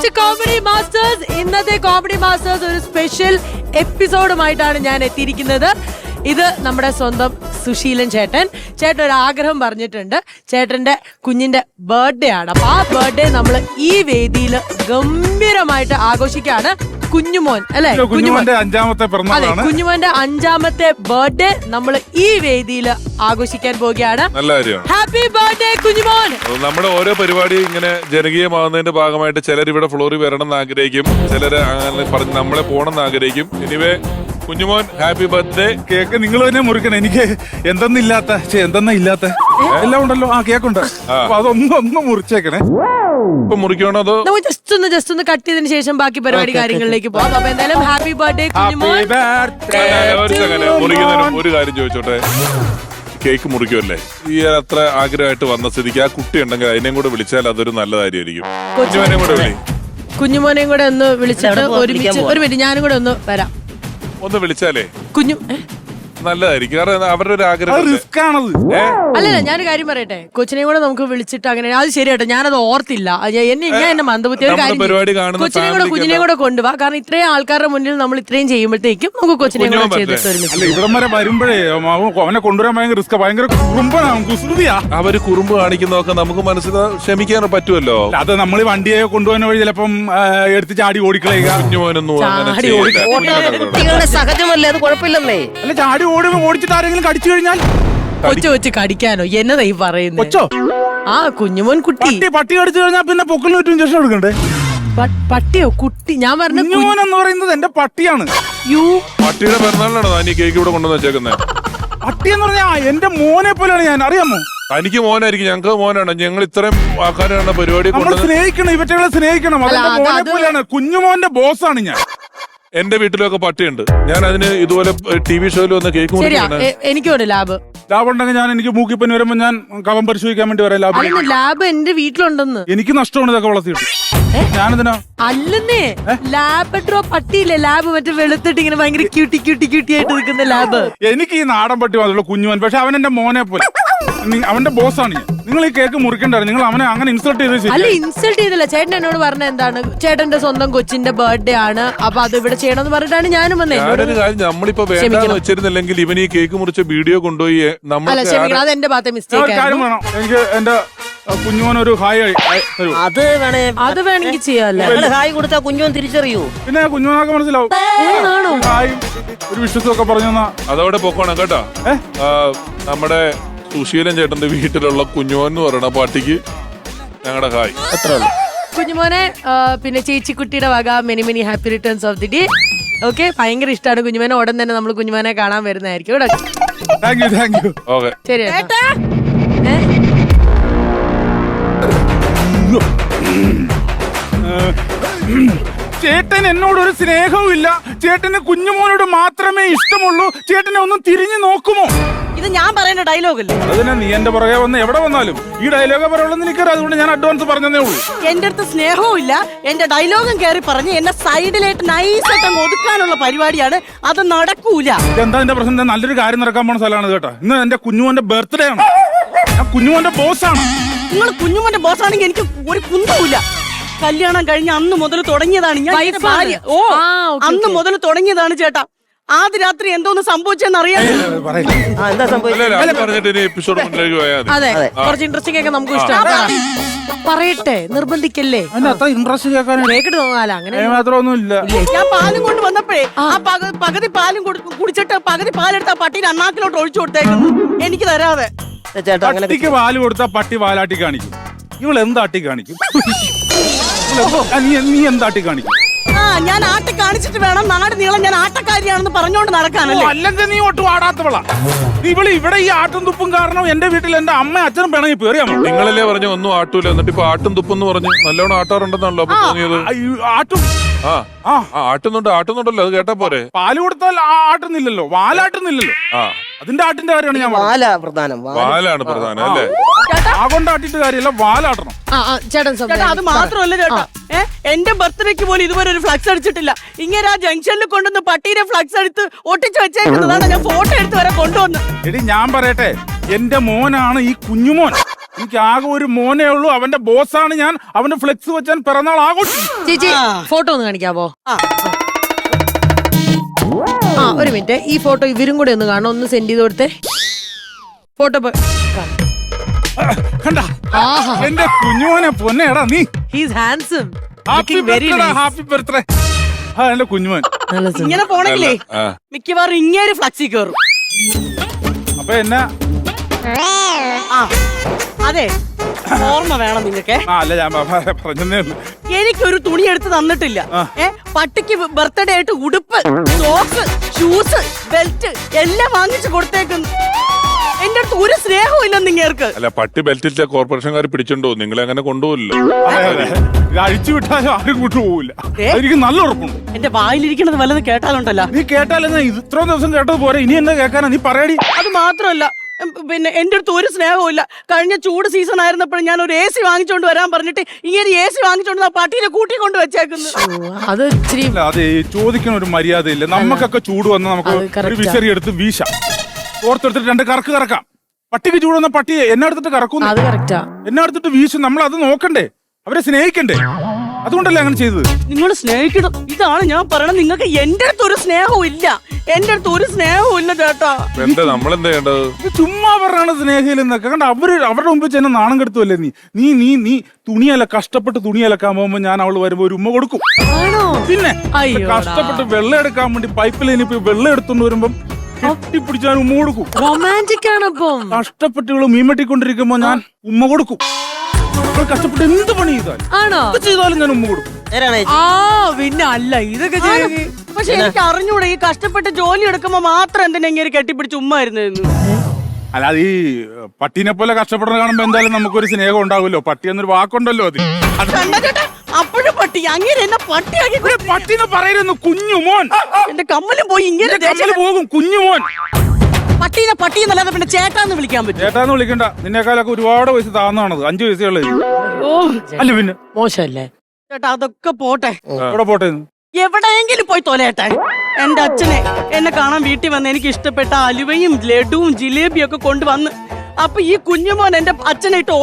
To Comedy Masters. ഇന്നത്തെ Comedy Masters ഒരു special എപ്പിസോഡുമായിട്ടാണ് ഞാൻ എത്തിയിരിക്കുന്നത്. ഇത് നമ്മുടെ സ്വന്തം സുശീലൻ ചേട്ടൻ ഒരു ആഗ്രഹം പറഞ്ഞിട്ടുണ്ട്. ചേട്ടന്റെ കുഞ്ഞിന്റെ ബർത്ത്ഡേ ആണ്. അപ്പൊ ആ ബർത്ത്ഡേ നമ്മൾ ഈ വേദിയിൽ ഗംഭീരമായിട്ട് ആഘോഷിക്കാണ്. കുഞ്ഞുമോൻ അല്ലെ, കുഞ്ഞുമോന്റെ അഞ്ചാമത്തെ പിറന്നാളാണ്. കുഞ്ഞുമോന്റെ അഞ്ചാമത്തെ ബർത്ത്ഡേ നമ്മൾ ഈ വേദിയിൽ ആഘോഷിക്കാൻ പോവുകയാണ്. നല്ല കാര്യമാണ്. Happy birthday Kunjumon. നമ്മുടെ ഓരോ പരിപാടി ഇങ്ങനെ ജനകീയമാകുന്നതിന്റെ ഭാഗമായിട്ട് ചിലർ ഇവിടെ ഫ്ലോറിൽ വരണം എന്ന് ആഗ്രഹിക്കും, ചിലര് അങ്ങനെ പറഞ്ഞ് നമ്മളെ പോകണം എന്ന് ആഗ്രഹിക്കും. Anyway Kunjumon happy birthday. Cake നിങ്ങൾ തന്നെ മുറിക്കണം. എനിക്ക് എന്തെന്നില്ലാത്ത എല്ലാം ഉണ്ടല്ലോ. ആ കേക്കുണ്ട്, അപ്പൊ അതൊന്നും മുറിച്ചേക്കണേ. ഇപ്പൊ മുറിക്കണോ അതോ ജസ്റ്റ് ഒന്ന് കട്ട് ചെയ്തതിനു ശേഷം ബാക്കി പരിപാടി കാര്യങ്ങളിലേക്ക് പോകാം. അപ്പൊ എന്തായാലും ഹാപ്പി ബർത്ത്ഡേ കുഞ്ഞുമോൻ. മുറിക്കുന്നതിനും ഒരു കാര്യം ചോദിച്ചോട്ടെ, കേക്ക് മുറിക്കുമല്ലേ, ഈ അത്ര ആഗ്രഹമായിട്ട് വന്ന സ്ഥിതിക്ക് ആ കുട്ടി ഉണ്ടെങ്കിൽ അതിനെയും കൂടെ വിളിച്ചാൽ അതൊരു നല്ല കാര്യമായിരിക്കും. കുഞ്ഞുമോനെയും കൂടെ വിളി. കുഞ്ഞുമോനെയും കൂടെ ഒന്ന് വിളിച്ചിട്ട് ഒരുമിച്ച് ഒരു മിനിറ്റ് ഞാനും കൂടെ ഒന്ന് വരാം. ഒന്ന് വിളിച്ചാലേ കുഞ്ഞു നല്ലതായിരിക്കും. കാരണം അവരുടെ ഒരു ആഗ്രഹം. റിസ്ക് ആണത്. അല്ലല്ല, ഞാനൊരു കാര്യം പറയട്ടെ, കൊച്ചിനെയും കൂടെ നമുക്ക് വിളിച്ചിട്ട് അങ്ങനെ അത് ശരിയാട്ടോ, ഞാനത് ഓർത്തില്ല. എന്നെ മന്ദബുദ്ധി ഒരു കാര്യം, കുഞ്ഞിനെയും കൂടെ കൊണ്ടുപോവാ. കാരണം ഇത്രയും ആൾക്കാരുടെ മുന്നിൽ നമ്മൾ ഇത്രയും ചെയ്യുമ്പോഴത്തേക്കും നമുക്ക് കൊച്ചിനെയും കൂടെ ചെയ്തിട്ട് ഒരുമിച്ച് ഇവിടം വരെ വരുമ്പോഴേ അവനെ കൊണ്ടുവരാൻ ഭയങ്കര റിസ്ക്, ഭയങ്കര കുറുമ്പനാണ്, കുസൃതിയാ. അവര് കുറുമ്പ് കാണിക്കുന്നതൊക്കെ നമുക്ക് മനസ്സിൽ ക്ഷമിക്കാൻ പറ്റുമല്ലോ. അത് നമ്മൾ വണ്ടിയെ കൊണ്ടുപോകുന്ന വഴി ചിലപ്പം എടുത്ത് ചാടി ഓടിക്കളയുക. കുഞ്ഞുമോനൊന്നും സഹജമല്ലേ, അത് കുഴപ്പമില്ലെന്നേ. അല്ല, ചാടി ഓടിച്ചിട്ട് ആരെങ്കിലും കടിച്ചു കഴിഞ്ഞാൽ കൊച്ചു കടിക്കാനോ എന്നതാ ഈ പറയുന്നത്? കൊച്ചോ? ആ കുഞ്ഞുമോൻ കുട്ടി. പട്ടി കടിച്ചു കഴിഞ്ഞാൽ പിന്നെ പൊക്കിന് ചുറ്റും ഇഞ്ചക്ഷൻ എടുക്കണ്ടേ? പട്ടിയോ കുട്ടി? ഞാൻ പറഞ്ഞു കുഞ്ഞുമോൻ എന്ന് പറയുന്നത് എന്റെ പട്ടിയാണ്. പട്ടിയുടെ പിറന്നാളിലാണോ നീ കേക്ക് ഇവിടെ കൊണ്ടുവന്ന് വെച്ചേക്കുന്നത്? പട്ടി എന്ന് പറഞ്ഞാൽ എന്റെ മോനെ പോലെയാണ് ഞാൻ, അറിയാമോ? തനിക്ക് മോനായിരിക്കും, ഞങ്ങൾക്ക് മോനാണ്. ഞങ്ങൾ ഇത്രയും ആൾക്കാരാണ് പരിപാടി. നമ്മൾ സ്നേഹിക്കണം, ഇവറ്റകളെ സ്നേഹിക്കണം. അതിന്റെ മോനെ പോലെയാണ്. കുഞ്ഞുമോന്റെ ബോസാണ് ഞാൻ. എന്റെ വീട്ടിലൊക്കെ പട്ടിയുണ്ട്. ഞാൻ അതിന് ഇതുപോലെ ടി.വി. ഷോയിൽ വന്ന് കേക്ക് മുറിക്കാണ്. എനിക്കുണ്ട് ലാബ് ഉണ്ടെങ്കിൽ ഞാൻ എനിക്ക് മൂക്കിപ്പനി വരുമ്പോ ഞാൻ കവം പരിശോധിക്കാൻ വേണ്ടി വരാം. ലാബ് എന്റെ വീട്ടിലുണ്ടെന്ന്. എനിക്ക് നഷ്ടമാണ് ഇതൊക്കെ വളർത്തിയിട്ട്. ഞാനെന്തിനാ? അല്ലെന്നേ, ലാബ് പട്ടിയില്ലേ, ലാബ് മറ്റേ വെളുത്തിട്ട് ഇങ്ങനെ ഭയങ്കര ക്യൂട്ടി ആയിട്ട് നിൽക്കുന്ന ലാബ്. എനിക്ക് ഈ നാടൻ പട്ടി മാത്രമല്ല കുഞ്ഞുമോൻ. പക്ഷെ അവൻ എന്റെ മോനെ പോലെ, അവന്റെ ബോസാണ് ഞാൻ. നിങ്ങൾ ഈ കേക്ക് മുറിക്കണ്ടായിരുന്നു. നിങ്ങൾ അവനെ അങ്ങനെ ഇൻസൾട്ട് ചെയ്ത്. അല്ല, ഇൻസൾട്ട് ചെയ്തില്ല. ചേട്ടൻ എന്നോട് പറഞ്ഞ എന്താണ്, ചേട്ടന്റെ സ്വന്തം കൊച്ചിന്റെ ബർത്ത്ഡേ ആണ്, അപ്പൊ അത് ഇവിടെ ചെയ്യണമെന്ന് പറഞ്ഞിട്ടാണ് ഞാനും വന്നത്. നമ്മളിപ്പോ വേണ്ടെന്ന് വെച്ചിരുന്നില്ലെങ്കിൽ ഇവൻ ഈ കേക്ക് മുറിച്ച വീഡിയോ കൊണ്ടുപോയി അത് എന്റെ ഭാഗത്തെ മിസ്റ്റേക്ക്. എനിക്ക് എന്റെ കുഞ്ഞുമോനൊരു ഹായ് തരൂ. അത് വേണമെങ്കിൽ ചെയ്യാല്ലേ. ഹായ് കൊടുത്താ കുഞ്ഞുമോൻ തിരിച്ചറിയൂ. പിന്നെ കുഞ്ഞുമോനൊക്കെ മനസ്സിലാവും. ഹായ് ഒരു വിശ്വസമൊക്കെ പറഞ്ഞു. അതോടെ പൊക്കോണം കേട്ടോ. നമ്മുടെ സുശീലൻ ചേട്ടന്റെ വീട്ടിലുള്ള കുഞ്ഞുമോൻ എന്ന് പറയുന്ന പാട്ടിക്ക് ഞങ്ങളുടെ ഹായ്. അത്രേ ഉള്ളൂ. കുഞ്ഞുമോനെ പിന്നെ ചേച്ചിക്കുട്ടിയുടെ വക many happy returns of the day. Okay, ഭയങ്കര ഇഷ്ടമാണ് കുഞ്ഞുമോനെ. ഉടൻ തന്നെ നമ്മൾ കുഞ്ഞുമോനെ കാണാൻ വരുന്നതായിരിക്കും. ശരി. ചേട്ടൻ എന്നോടൊരു സ്നേഹവും ഇല്ല. ചേട്ടന് കുഞ്ഞുമോനോട് മാത്രമേ ഇഷ്ടമുള്ളൂ. ചേട്ടനെ ഒന്ന് തിരിഞ്ഞു നോക്കുമോ? ഇത് ഞാൻ പറയുന്ന ഡയലോഗ് അല്ലേ? അതിനെ നീ എന്റെ പുറകെ വന്ന് എവിടെ വന്നാലും ഈ ഡയലോഗ് പറയുള്ളൂ എനിക്കറിയാം. അതുകൊണ്ട് ഞാൻ അഡ്വാൻസ് പറഞ്ഞതേ ഉള്ളൂ. എന്റെ അടുത്ത് സ്നേഹവും ഇല്ല, എന്റെ ഡയലോഗും കയറി പറഞ്ഞ് എന്നെ സൈഡിലായിട്ട് നൈസായിട്ട് ഒതുക്കാനുള്ള പരിപാടിയാണ്. അത് നടക്കൂല. എന്താ എന്റെ പ്രശ്നം? നല്ലൊരു കാര്യം നടക്കാൻ പോണ സ്ഥലമാണ് കേട്ടോ. ഇന്ന് എന്റെ കുഞ്ഞുമോന്റെ ബർത്ത്ഡേ ആണ്. ഞാൻ കുഞ്ഞുമോന്റെ ബോസാണ്. നിങ്ങൾ കുഞ്ഞുമോന്റെ ബോസാണെങ്കിൽ എനിക്ക് ഒരു കുന്തവുമില്ല. കല്യാണം കഴിഞ്ഞ അന്ന് മുതൽ തുടങ്ങിയതാണ് ഞാൻ. അന്ന് മുതൽ തുടങ്ങിയതാണ് ചേട്ടാ. ആദ്യ രാത്രി എന്തോന്ന് സംഭവിച്ചെന്ന് അറിയാം. എന്താ സംഭവിച്ചത്? അതെ, കുറച്ച് ഇൻട്രസ്റ്റിംഗ് ഒക്കെ നമുക്ക് ഇഷ്ടമാണ്. പറയട്ടെ, നിർബന്ധിക്കല്ലേ. കേട്ടിട്ട് തോന്നാല അങ്ങനെ മാത്രമൊന്നുമില്ല. ഞാൻ പാലും കൊണ്ട് വന്നപ്പോഴേ ആ പകുതി പാലും കുടിച്ചിട്ട് പകുതി പാലെടുത്ത പട്ടീനെ അണ്ണാക്കിലോട്ട് ഒഴിച്ചു കൊടുത്തേക്കുന്നു, എനിക്ക് തരാതെ. പട്ടിക്ക് പാല് കൊടുത്താ പട്ടി പാലാട്ടി കാണിക്കും. ഇവൾ എന്താട്ടി കാണിക്കും? നീ എന്താട്ടി കാണിക്കും? ഞാൻ ആട്ടി കാണിച്ചിട്ട് വേണം നാട് നീളം ഞാൻ ആട്ടക്കാരിയാണെന്ന് പറഞ്ഞോണ്ട് നടക്കാനല്ലേ. അല്ലെങ്കിൽ നീ ഒട്ടും ആടാത്തവളാ. ഇവള് ഇവിടെ ഈ ആട്ടും തുപ്പും കാരണം എന്റെ വീട്ടിൽ എന്റെ അമ്മ അച്ഛനും പിണങ്ങി പേറിയാമോ? നിങ്ങളല്ലേ പറഞ്ഞു ഒന്നും ആട്ടൂല, എന്നിട്ട് ഇപ്പൊ ആട്ടും തുപ്പെന്ന് പറഞ്ഞു നല്ലോണം ആട്ടാറുണ്ടെന്നാണല്ലോ തോന്നിയത്. ആട്ടും ആട്ടുന്നുണ്ടല്ലോ, അത് കേട്ടാ പോരെ. പാല് കൊടുത്താൽ ആട്ടുന്നില്ലല്ലോ, വാലാട്ടുന്നില്ലല്ലോ. അതിന്റെ ആട്ടിന്റെ കാര്യമാണ് ഞാൻ. വാലാണ് പ്രധാനം അല്ലേ? ആകൊണ്ടാട്ടിട്ട് കാര്യമല്ല, വാലാട്ടണം. ചേട്ടാ അത് മാത്രമല്ല ചേട്ടാ, എന്റെ ബർത്ത്ഡേക്ക് പോലും ഇതുവരെ ഒരു ഫ്ലക്സ് അടിച്ചിട്ടില്ല. ഇങ്ങനെ ആ ജംഗ്ഷനിൽ കൊണ്ടുവന്ന് പട്ടീനെ ഫ്ലക്സ് എടുത്ത് ഒട്ടിച്ച് വെച്ചേക്കുന്നതാണ്. ഞാൻ ഫോട്ടോ എടുത്ത് വരെ കൊണ്ടുവന്ന്. എടി ഞാൻ പറയട്ടെ, എന്റെ മോനാണ് ഈ കുഞ്ഞുമോൻ. എനിക്ക് ആകെ ഒരു മോനേ ഉള്ളൂ. അവന്റെ ബോസാണ് ഞാൻ. അവന്റെ ഫ്ലെക്സ് വെച്ചാൽ പിറന്നാൾ ആഘോഷിക്കും. ചേച്ചി ഫോട്ടോ ഒന്ന് കാണിക്കാവോ? ആ. ആ ഒരു മിനിറ്റ്, ഈ ഫോട്ടോ ഇവരും കൂടെ ഒന്ന് കാണാം. ഒന്ന് സെൻഡ് ചെയ്ത് കൊടുത്തേ ഫോട്ടോ. കണ്ട എന്റെ കുഞ്ഞുമോനെ പൊന്നേടാ നീ. He's handsome. Happy birthday, happy birthday. ആ എന്റെ കുഞ്ഞുമോൻ. ഇങ്ങനെ പോണെങ്കിലേ മിക്കവാറും ഇങ്ങനെ ഫ്ലക്സി കയറും. അപ്പൊ എന്നാ ആ അതെ, ഓർമ്മ വേണം നിങ്ങക്ക്. അല്ല ഞാൻ പറഞ്ഞതേ ഉള്ളൂ. എനിക്കൊരു തുണി എടുത്ത് തന്നിട്ടില്ല. പട്ടിക്ക് ബർത്ത്ഡേ ആയിട്ട് ഉടുപ്പ്, സോക്സ്, ഷൂസ്, ബെൽറ്റ് എല്ലാം വാങ്ങിച്ചു കൊടുത്തേക്കുന്നു. എന്റെ അടുത്ത് ഒരു സ്നേഹവും ഇല്ല നിങ്ങൾക്ക്. അല്ല, പട്ടി ബെൽറ്റിൽ കോർപ്പറേഷൻകാർ പിടിച്ചോണ്ടോ? നിങ്ങളെ അങ്ങനെ കൊണ്ടുപോകില്ല. ഇത് അഴിച്ചു വിട്ടാലും ആരും കൊണ്ടുപോകില്ല. എനിക്ക് നല്ല ഉറപ്പുണ്ട്. എന്റെ വായിലിരിക്കണത് വല്ലത് കേട്ടാലുണ്ടല്ലോ. നീ കേട്ടാലെന്നാ? ഇത് ഇത്രയും ദിവസം കേട്ടത് പോരെ, ഇനി എന്താ കേൾക്കാനാ? നീ പറയടി. അത് മാത്രമല്ല, പിന്നെ എന്റെ അടുത്ത് ഒരു സ്നേഹവും ഇല്ല. കഴിഞ്ഞ ചൂട് സീസൺ ആയിരുന്നപ്പോൾ ഞാൻ ഒരു AC വാങ്ങിച്ചോണ്ട് വരാൻ പറഞ്ഞിട്ട് ഇങ്ങനെ AC വാങ്ങിച്ചോണ്ട് ആ പട്ടീനെ കൂട്ടിക്കൊണ്ട് വെച്ചേക്കുന്നു. അത് ഇച്ചിരി അതെ, ചോദിക്കണ ഒരു മര്യാദയില്ല. നമുക്കൊക്കെ ചൂട് വന്നാൽ നമുക്ക് ഒരു വിശറി എടുത്ത് വീശാം, ഓർത്തെടുത്തിട്ട് 2 കറക്ക് കറക്കാം. പട്ടിക്ക് ചൂട് വന്ന പട്ടി എന്നെ എടുത്തിട്ട് കറക്കും, അത് കറക്റ്റാ. എന്നെ എടുത്തിട്ട് വീശും. നമ്മൾ അത് നോക്കണ്ടേ? അവരെ സ്നേഹിക്കണ്ടേ? അതുകൊണ്ടല്ലേ അങ്ങനെ ചെയ്തത്. നിങ്ങൾ സ്നേഹിക്കണം, ഇതാണ് ഞാൻ പറയണത്. നിങ്ങൾക്ക് എന്റെ അടുത്ത് ഒരു സ്നേഹവും ഇല്ല. എന്റെ അടുത്ത് ഒരു സ്നേഹവും ഇല്ല ചേട്ടാ. എന്താ നമ്മളെന്താ ചെയ്യേണ്ടത്? ചുമ്മാ പറഞ്ഞാണ് സ്നേഹയിലെന്നൊക്കെ. കണ്ട അവരുടെ മുമ്പിൽ ചെന്നെ നാണം കെടുത്തുമല്ലേ നീ. നീ നീ നീ തുണിയല്ല, കഷ്ടപ്പെട്ട് തുണി അലക്കാൻ പോകുമ്പോ ഞാൻ അവള് വരുമ്പോ ഒരു ഉമ്മ കൊടുക്കും. പിന്നെ കഷ്ടപ്പെട്ട് വെള്ളം എടുക്കാൻ വേണ്ടി പൈപ്പ് ലൈനിൽ പോയി വെള്ളം എടുത്തോണ്ട് വരുമ്പം കെട്ടിപ്പിടിച്ച് ഞാൻ ഉമ്മ കൊടുക്കും. റൊമാൻറ്റിക് ആണ്. അപ്പം കഷ്ടപ്പെട്ടുകൾ മീൻവെട്ടിക്കൊണ്ടിരിക്കുമ്പോ ഞാൻ ഉമ്മ കൊടുക്കും. കഷ്ടപ്പെട്ട് എന്ത് പണി ചെയ്താലും ഞാൻ ഉമ്മ കൊടുക്കും. ആ പിന്നെ അല്ല, ഇതൊക്കെ പക്ഷെ എനിക്ക് അറിഞ്ഞൂടെ, ഈ കഷ്ടപ്പെട്ട് ജോലി എടുക്കുമ്പോ മാത്രം എന്തിനാ ഇങ്ങനെ കെട്ടിപ്പിടിച്ച് ഉമ്മായിരുന്നു. അല്ലാതെ ഈ പട്ടീനെ പോലെ കഷ്ടപ്പെടുന്ന കാണുമ്പോ എന്തായാലും നമുക്കൊരു സ്നേഹം ഉണ്ടാവുമല്ലോ. പട്ടി എന്നൊരു വാക്കുണ്ടല്ലോ. അപ്പോഴും പട്ടി അങ്ങനെ എന്നെ പട്ടിയാക്കി. പട്ടിനെ പറയുന്നു കുഞ്ഞുമോൻ. എന്റെ കമ്മലും പോയി. ഇങ്ങനെ കമ്മല് പോകും. കുഞ്ഞുമോൻ. പട്ടീനെ പട്ടി എന്നല്ലാതെ പിന്നെ ചേട്ടാന്ന് വിളിക്കാൻ പറ്റും? ചേട്ടാന്ന് വിളിക്കണ്ട. നിന്നെക്കാളൊക്കെ ഒരുപാട് വയസ്സ് താന്നാണത്. 5 വയസ്സുള്ളത്. അല്ല പിന്നെ മോശമല്ലേ ചേട്ടാ? അതൊക്കെ പോട്ടെ, ഇവിടെ പോട്ടെ. എവിടെയെങ്കിലും പോയി തൊലയട്ടെ. എന്റെ അച്ഛനെ എന്നെ കാണാൻ വീട്ടിൽ വന്ന് എനിക്ക് ഇഷ്ടപ്പെട്ട അലുവയും ലഡുവും ജിലേബിയും ഒക്കെ കൊണ്ടുവന്ന്, അപ്പൊ ഈ കുഞ്ഞുമോൻ എന്റെ അച്ഛനെ ഇട്ട്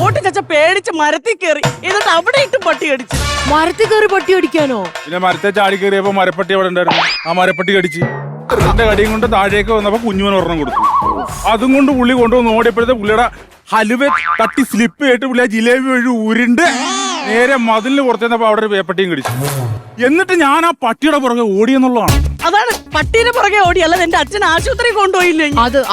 ഓട്ടിച്ച പേടിച്ച് മരത്തിൽ കയറി. എന്നിട്ട് അവിടെ ഇട്ട് പട്ടി കടിച്ചു. മരത്തിൽ കയറി പട്ടി അടിക്കാനോ? പിന്നെ മരത്തെ ചാടി കയറിയപ്പോ മരപ്പട്ടി അവിടെ ഉണ്ടായിരുന്നു. ആ മരപ്പട്ടി കടിച്ച് എന്റെ കടിയും കൊണ്ട് താഴേക്ക് വന്നപ്പോ കുഞ്ഞുമോൻ ഒരെണ്ണം കൊടുത്തു. അതും കൊണ്ട് പുള്ളി കൊണ്ടുവന്ന് ഓടിയപ്പോഴത്തെ പുള്ളിയുടെ ഹലുവ തട്ടി സ്ലിപ്പ് ചെയ്തിട്ട് പുള്ളി ആ ജിലേബി വഴി ഉരുണ്ട് നേരെ മതിലിന് പുറത്തേന്നപ്പോ അവിടെ ഒരു വേപ്പട്ടിയും കടിച്ചു. എന്നിട്ട് ഞാൻ ആ പട്ടിയുടെ പുറകെ ഓടിയെന്നുള്ളതാണ്. അതാണ് പട്ടീനെ പുറകെ ഓടി, അല്ലാതെ എന്റെ അച്ഛൻ ആശുപത്രി കൊണ്ടുപോയില്ലേ.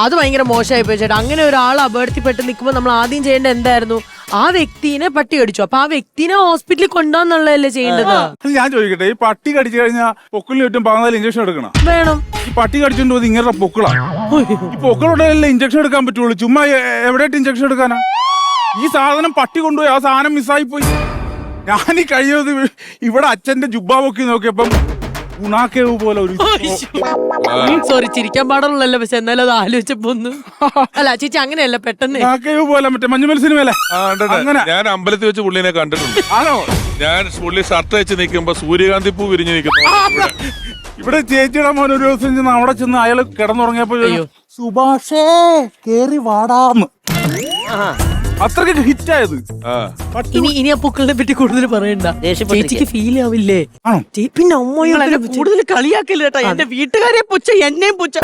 അത് ഭയങ്കര മോശമായി പോയി ചേട്ടാ. അങ്ങനെ ഒരാൾ അപകടത്തിൽപ്പെട്ട് നിൽക്കുമ്പോൾ നമ്മൾ ആദ്യം ചെയ്യേണ്ടത് എന്തായിരുന്നു? ആ വ്യക്തിനെ പട്ടി കടിച്ചു, അപ്പൊ ആ വ്യക്തിനെ ഹോസ്പിറ്റലിൽ കൊണ്ടുപോകാന്നുള്ളതല്ലേ ചെയ്യേണ്ടത്. ഞാൻ ചോദിക്കട്ടെ, ഈ പട്ടി കടിച്ചു കഴിഞ്ഞാൽ പൊക്കിളിന് ചുറ്റും 14 ഇഞ്ചക്ഷൻ എടുക്കണം. വേണം. ഈ പട്ടി കടിച്ചോണ്ട് പോയി ഇങ്ങനെ പൊക്കിളാ. ഈ പൊക്കളോടെയല്ലേ ഇഞ്ചക്ഷൻ എടുക്കാൻ പറ്റുള്ളൂ. ചുമ്മാ എവിടെയായിട്ട് ഇഞ്ചക്ഷൻ എടുക്കാനാ? ഈ സാധനം പട്ടി കൊണ്ടുപോയി, ആ സാധനം മിസ്സായി പോയി. ഞാൻ ഈ കഴിയുന്നത് ഇവിടെ അച്ഛന്റെ ജുബ്ബ പൊക്കി നോക്കിയപ്പം ഗുണാക്കേവ് പോലെ ഒരു സോറി, ചിരിക്കാൻ പാടുള്ളല്ലോ. പക്ഷെ എന്നാലും അത് ആലോചിച്ചപ്പോ ഒന്ന് അല്ല ചേച്ചി, അങ്ങനെയല്ല പെട്ടെന്ന് ഗുണാക്കേവ് പോലെ മറ്റേ മഞ്ഞുമൽ സിനിമയിലെ അങ്ങനെ. ഞാൻ അമ്പലത്തിൽ വെച്ച് പുള്ളിനെ കണ്ടിട്ടുണ്ട്. ആണോ? ഞാൻ പുള്ളി ഷർട്ട് വെച്ച് നിൽക്കുമ്പോ സൂര്യകാന്തി പൂ വിരിഞ്ഞു നിൽക്കുന്നു. ഇവിടെ ചേച്ചിയുടെ മോൻ ഒരു ദിവസം ചെന്ന് അവിടെ ചെന്ന് അയാള് കിടന്നുറങ്ങിയപ്പോ സുഭാഷേ കേറി വാടാന്ന്. അത്രയ്ക്ക് ഹിറ്റായത്. ഇനി ആ പൂക്കളിനെ പറ്റി കൂടുതൽ പറയണ്ട. ചേച്ചിക്ക് ഫീൽ ആവില്ലേ? പിന്നെ അമ്മയോടെ കൂടുതൽ കളിയാക്കില്ല കേട്ടാ. എന്റെ വീട്ടുകാരെ പുച്ച, എന്നെയും പുച്ച.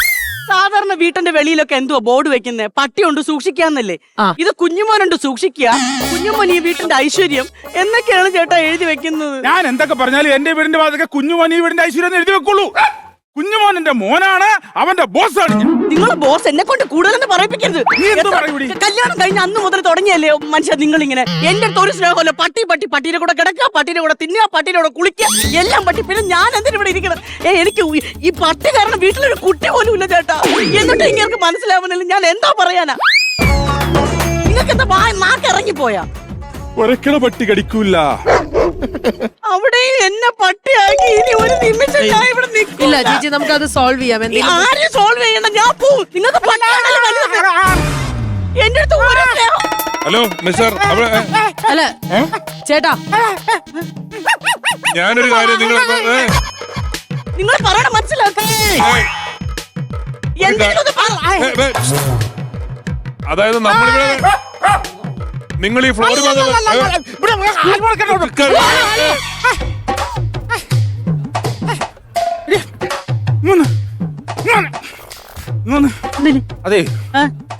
സാധാരണ വീട്ടിന്റെ വെളിയിലൊക്കെ എന്തുവാ ബോർഡ് വെക്കുന്നത്? പട്ടിയുണ്ട് സൂക്ഷിക്കാന്നല്ലേ. ഇത് കുഞ്ഞുമോനുണ്ട് സൂക്ഷിക്കുക, കുഞ്ഞുമോൻ ഈ വീട്ടിന്റെ ഐശ്വര്യം എന്നൊക്കെയാണ് ചേട്ടാ എഴുതി വെക്കുന്നത്. ഞാൻ എന്തൊക്കെ പറഞ്ഞാലും എന്റെ വീടിന്റെ ഭാഗത്തൊക്കെ കുഞ്ഞുമോൻ ഈ വീടിന്റെ ഐശ്വര്യം എഴുതി വെക്കുള്ളൂ. കുഞ്ഞുമോൻ എന്റെ മോനാണ്, അവന്റെ ബോസാണ് ഞാൻ. നിങ്ങളെ ബോസ് എന്നെ കൊണ്ട് കൂടുതലെന്ന് പറയിപ്പിക്കരുത്. കല്യാണം കഴിഞ്ഞ അന്ന് മുതൽ തുടങ്ങിയല്ലേ മനുഷ്യ നിങ്ങൾ ഇങ്ങനെ? എന്റെ അടുത്ത് ഒരു സ്നേഹമല്ലോ. പട്ടീനെ കൂടെ കിടക്കുക, പട്ടീനെ കൂടെ തിന്നുക, പട്ടീനെ കൂടെ കുളിക്കുക, എല്ലാം പട്ടി. പിന്നെ ഞാൻ എന്തിനു ഇവിടെ ഇരിക്കണം? എനിക്ക് ഈ പട്ടി കാരണം വീട്ടിലൊരു കുട്ടി പോലും ഇല്ല ചേട്ടാ. എന്നിട്ട് ഇങ്ങനെ മനസ്സിലാവുന്നില്ല ഞാൻ എന്താ പറയാനാ? നിങ്ങൾക്ക് എന്താ നാക്കിറങ്ങിപ്പോയാ? ഒരക്കണ പട്ടി കടിക്കൂല. അവിടെ എന്നെ പട്ടിയാക്കി ഇനി ഒരു നിമിഷം ഞാൻ ഇവിടെ നിൽക്കില്ല. ഇല്ല ചേച്ചി, നമുക്ക് അത് സോൾവ് ചെയ്യാം. ആരും സോൾവ് ചെയ്യണ്ട, ഞാൻ പോവും. നിങ്ങൾക്ക് എന്റെ അടുത്ത് ഒരു സ്നേഹം. ഹലോ നിസാർ, അല്ല ചേട്ടാ, ഞാനൊരു കാര്യം നിങ്ങൾ പറയണ മനസ്സിലാക്ക. അതായത് നമ്മളിവിടെ നിങ്ങൾ ഈ ഫ്ലോറിൽ അതെ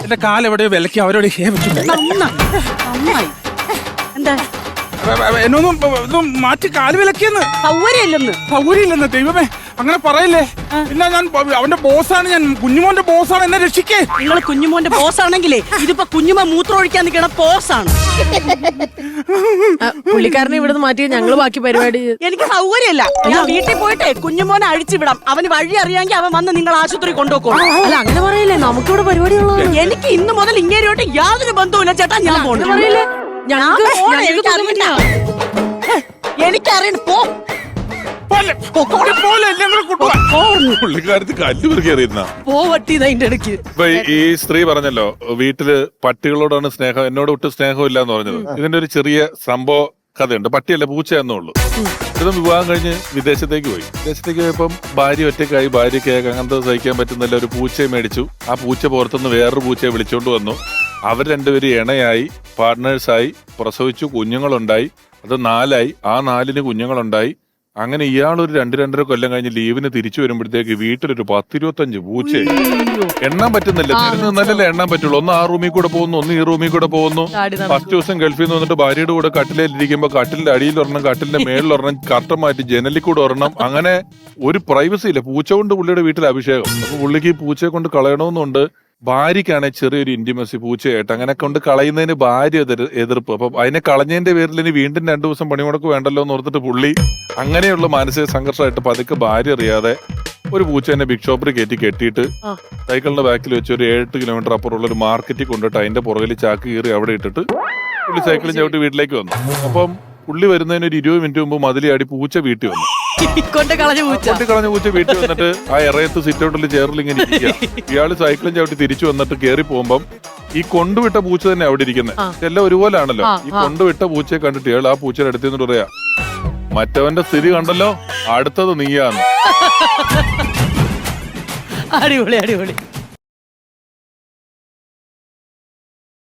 എന്റെ കാലെവിടെയോ വിലക്കി അവരോട് നന്നായി എന്താ എന്നൊന്നും ഇതും മാറ്റി കാല് വിലക്കിയെന്ന് സൗകര്യമില്ലെന്ന് സൗകര്യമില്ലെന്ന് ദൈവമേ അങ്ങനെ പറയില്ലേ പിന്നെ ഞാൻ അവന്റെ ബോസാണ് ഞാൻ കുഞ്ഞുമോന്റെ ബോസാണ് എന്നെ രക്ഷിക്കേ നിങ്ങൾ കുഞ്ഞുമോന്റെ ബോസ് ആണെങ്കിലേ ഇതിപ്പോ കുഞ്ഞുമോ മൂത്രം ഒഴിക്കാൻ നിൽക്കണ പോസാണ് പുള്ളിക്കാരനെ ഇവിടുന്ന് മാറ്റി ഞങ്ങള് ബാക്കി പരിപാടി എനിക്ക് സൗകര്യമില്ല ഞാൻ വീട്ടിൽ പോയിട്ടേ കുഞ്ഞുമോനെ അഴിച്ചുവിടാം അവന് വഴി അറിയാമെങ്കിൽ അവൻ വന്ന് നിങ്ങൾ ആശുപത്രി കൊണ്ടുപോക്കോളൂ അല്ല അങ്ങനെ പറയില്ലേ നമുക്കിവിടെ പരിപാടിയുള്ളത് എനിക്ക് ഇന്ന് മുതൽ ഇങ്ങേരോട്ട് യാതൊരു ബന്ധവുമില്ല ചേട്ടാ ഞാൻ പോണു പറയില്ലേ എനിക്കറിയണം പോ പുള്ളിക്കാരത്ത് കല്ല് പെറുക്കി അറിയുന്ന പോവട്ടി അതിന്റെ ഇടയ്ക്ക് ഇപ്പൊ ഈ സ്ത്രീ പറഞ്ഞല്ലോ വീട്ടില് പട്ടികളോടാണ് സ്നേഹം എന്നോട് ഒട്ടും സ്നേഹമില്ല എന്ന് പറഞ്ഞത് ഇതിന്റെ ഒരു ചെറിയ സംഭവ കഥയുണ്ട്. പട്ടിയല്ല പൂച്ചയെന്നുള്ളൂ. ഇതും വിവാഹം കഴിഞ്ഞ് വിദേശത്തേക്ക് പോയി. വിദേശത്തേക്ക് പോയപ്പം ഭാര്യ ഒറ്റയ്ക്കായി, ഭാര്യയ്ക്കായി അങ്ങനത്തെ സഹിക്കാൻ പറ്റുന്നില്ല. ഒരു പൂച്ചയെ മേടിച്ചു. ആ പൂച്ച പുറത്തുനിന്ന് വേറൊരു പൂച്ചയെ വിളിച്ചോണ്ട് വന്നു. അവർ രണ്ടുപേരും ഇണയായി, പാർട്ട്നേഴ്സായി, പ്രസവിച്ചു, കുഞ്ഞുങ്ങളുണ്ടായി. അത് 4ആയി. ആ 4ന് കുഞ്ഞുങ്ങളുണ്ടായി. അങ്ങനെ ഇയാളൊരു 2-2.5 കൊല്ലം കഴിഞ്ഞ് ലീവിന് തിരിച്ചു വരുമ്പോഴത്തേക്ക് വീട്ടിലൊരു 10-25 പൂച്ച. എണ്ണാൻ പറ്റുന്നില്ല. തിരുന്നല്ലേ എണ്ണാൻ പറ്റുള്ളൂ. ഒന്ന് ആ റൂമിൽ കൂടെ പോകുന്നു, ഒന്ന് ഈ റൂമിൽ കൂടെ പോകുന്നു. ഫസ്റ്റ് ദിവസം ഗൾഫിൽ നിന്ന് വന്നിട്ട് ഭാര്യയുടെ കൂടെ കട്ടിലിരിക്കുമ്പോ കട്ടിലിന്റെ അടിയിൽ ഒരെണ്ണം, കട്ടിലിന്റെ മേളിലൊരെണ്ണം, കർട്ടൻ മാറ്റി ജനലിൽ കൂടെ ഒരെണ്ണം. അങ്ങനെ ഒരു പ്രൈവസി ഇല്ല. പൂച്ച കൊണ്ട് പുള്ളിയുടെ വീട്ടിൽ അഭിഷേകം. അപ്പൊ പുള്ളിക്ക് ഈ പൂച്ചയെ കൊണ്ട് കളയണമെന്നുണ്ട്. ഭാര്യക്കാണെ ചെറിയൊരു ഇന്റിമസി പൂച്ചയായിട്ട്. അങ്ങനെ കൊണ്ട് കളയുന്നതിന് ഭാര്യ എതിർപ്പ്. അപ്പൊ അതിനെ കളഞ്ഞതിന്റെ പേരിൽ ഇനി വീണ്ടും 2 ദിവസം പണിമുടക്ക് വേണ്ടല്ലോ എന്ന് ഓർത്തിട്ട് പുള്ളി അങ്ങനെയുള്ള മാനസിക സംഘർഷമായിട്ട് പതുക്കെ ഭാര്യ അറിയാതെ ഒരു പൂച്ചേനെ ബിഗ് ഷോപ്പിൽ കെട്ടിയിട്ട് സൈക്കിളിന്റെ ബാക്കിൽ വെച്ച് ഒരു 7-8 കിലോമീറ്റർ അപ്പുറമുള്ള ഒരു മാർക്കറ്റിൽ കൊണ്ടിട്ട് അതിന്റെ പുറകിൽ ചാക്ക് കീറി അവിടെ ഇട്ടിട്ട് പുള്ളി സൈക്കിളും ചവിട്ടി വീട്ടിലേക്ക് വന്നു. അപ്പം പുള്ളി വരുന്നതിന് ഒരു 20 മിനിറ്റ് മുമ്പ് മതിലിയാടി പൂച്ച വീട്ടിൽ വന്നു. കൊണ്ടുകളഞ്ഞ പൂച്ച വീട്ടിൽ വന്നിട്ട് ആ ഇറയത്ത് സിറ്റൗട്ടിൽ ചേറിൽ ഇങ്ങനെ ഇരിക്കുക. ഇയാള് സൈക്കിളും ചവിട്ടി തിരിച്ചു വന്നിട്ട് കയറി പോകുമ്പം ഈ കൊണ്ടുവിട്ട പൂച്ച തന്നെ അവിടെ ഇരിക്കുന്നത്. എല്ലാം ഒരുപോലെ ആണല്ലോ. ഈ കൊണ്ടുവിട്ട പൂച്ചയെ കണ്ടിട്ട് ഇയാൾ ആ പൂച്ചയുടെ അടുത്ത് നിന്ന് പറയാ, മറ്റവന്റെ സ്ഥിതി കണ്ടല്ലോ, അടുത്തത് നീയാന്ന്. അടിപൊളി അടിപൊളി.